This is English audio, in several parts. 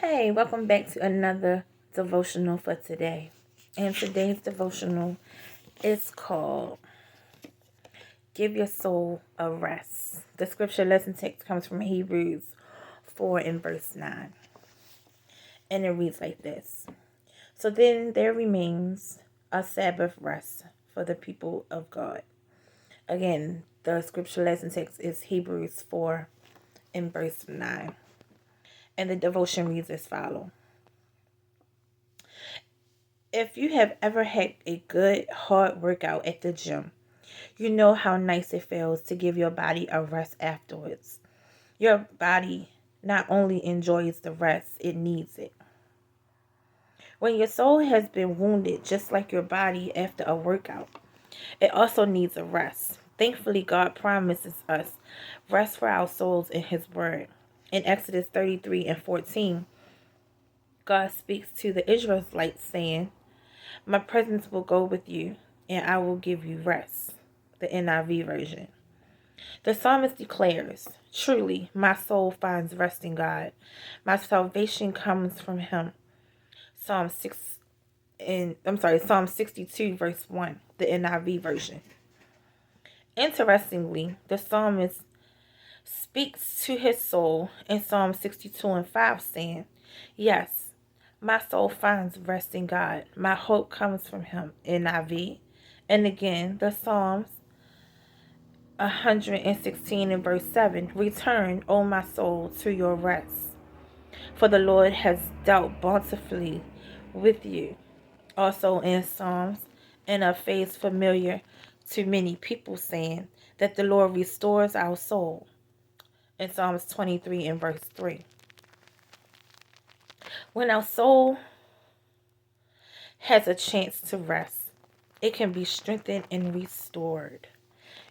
Hey, welcome back to another devotional for today. And today's devotional is called Give Your Soul a Rest. The scripture lesson text comes from Hebrews 4 and verse 9. And it reads like this. So then there remains a Sabbath rest for the people of God. Again, the scripture lesson text is Hebrews 4 and verse 9. And the devotion reads as follows. If you have ever had a good hard workout at the gym, you know how nice it feels to give your body a rest afterwards. Your body not only enjoys the rest, it needs it. When your soul has been wounded, just like your body after a workout, it also needs a rest. Thankfully, God promises us rest for our souls in His Word. In Exodus 33 and 14, God speaks to the Israelites saying, "My presence will go with you, and I will give you rest." The NIV version. The psalmist declares, "Truly, my soul finds rest in God. My salvation comes from Him." Psalm 62, verse 1, the NIV version. Interestingly, the psalmist speaks to his soul in Psalm 62 and 5, saying, "Yes, my soul finds rest in God. My hope comes from Him," NIV. And again, the Psalms 116 and verse 7, "Return, O my soul, to your rest, for the Lord has dealt bountifully with you." Also in Psalms, and a phrase familiar to many people, saying that the Lord restores our soul, in Psalms 23 and verse 3. When our soul has a chance to rest, it can be strengthened and restored.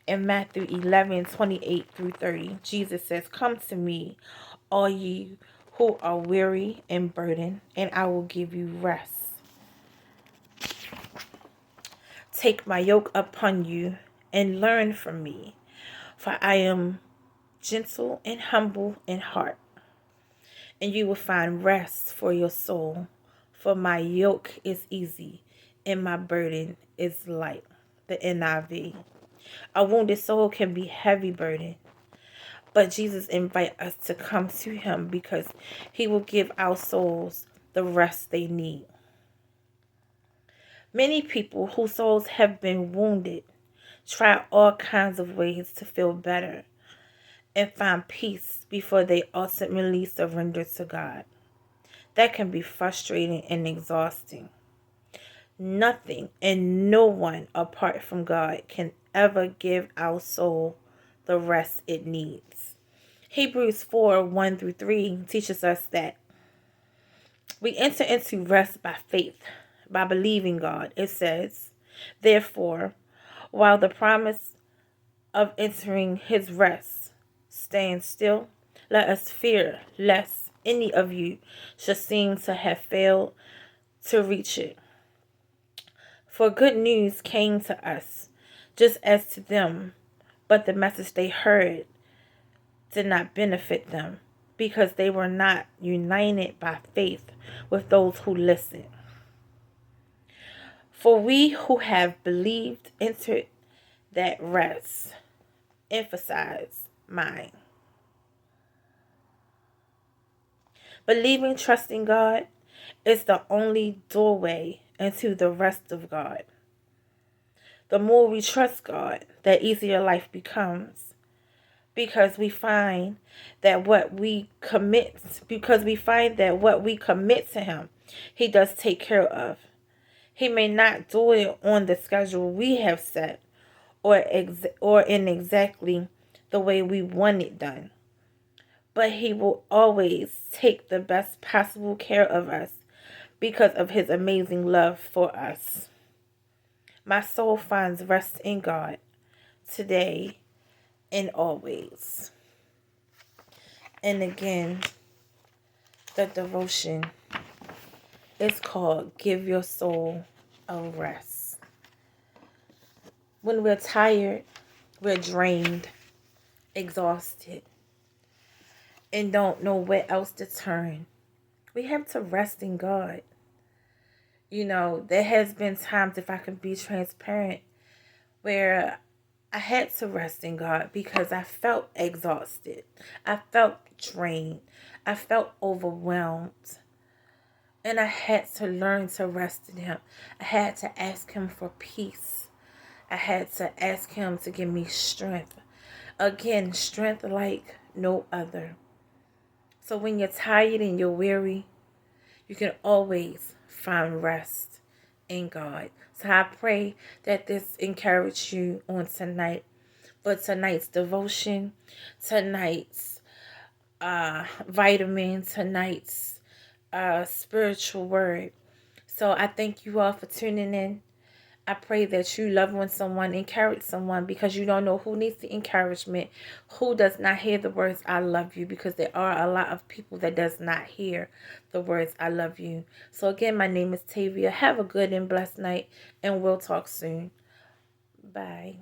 In Matthew 11:28 through 30, Jesus says, "Come to me, all you who are weary and burdened, and I will give you rest. Take my yoke upon you and learn from me, for I am gentle and humble in heart, and you will find rest for your soul. For my yoke is easy and my burden is light." The NIV. A wounded soul can be heavy burden, but Jesus invites us to come to Him because He will give our souls the rest they need. Many people whose souls have been wounded try all kinds of ways to feel better and find peace before they ultimately surrender to God. That can be frustrating and exhausting. Nothing and no one apart from God can ever give our soul the rest it needs. Hebrews 4, 1 through 3 teaches us that we enter into rest by faith, by believing God. It says, "Therefore, while the promise of entering His rest stands still, let us fear lest any of you should seem to have failed to reach it. For good news came to us, just as to them, but the message they heard did not benefit them, because they were not united by faith with those who listened. For we who have believed entered that rest." Emphasize mind. Believing, trusting God is the only doorway into the rest of God. The more we trust God, the easier life becomes, because we find that what we commit to Him, He does take care of. He may not do it on the schedule we have set, or in exactly the way we want it done, but He will always take the best possible care of us because of His amazing love for us. My soul finds rest in God today and always. And again, the devotion is called Give Your Soul a Rest. When we're tired, we're drained, exhausted, and don't know where else to turn, We have to rest in God. There has been times, if I can be transparent, where I had to rest in God because I felt exhausted. I felt drained. I felt overwhelmed. And I had to learn to rest in Him. I had to ask Him for peace. I had to ask Him to give me strength. Again, strength like no other. So when you're tired and you're weary, you can always find rest in God. So I pray that this encouraged you on tonight. For tonight's devotion, tonight's vitamin, tonight's spiritual word. So I thank you all for tuning in. I pray that you love on someone, encourage someone, because you don't know who needs the encouragement, who does not hear the words I love you, because there are a lot of people that does not hear the words I love you. So again, my name is Tavia. Have a good and blessed night, and we'll talk soon. Bye.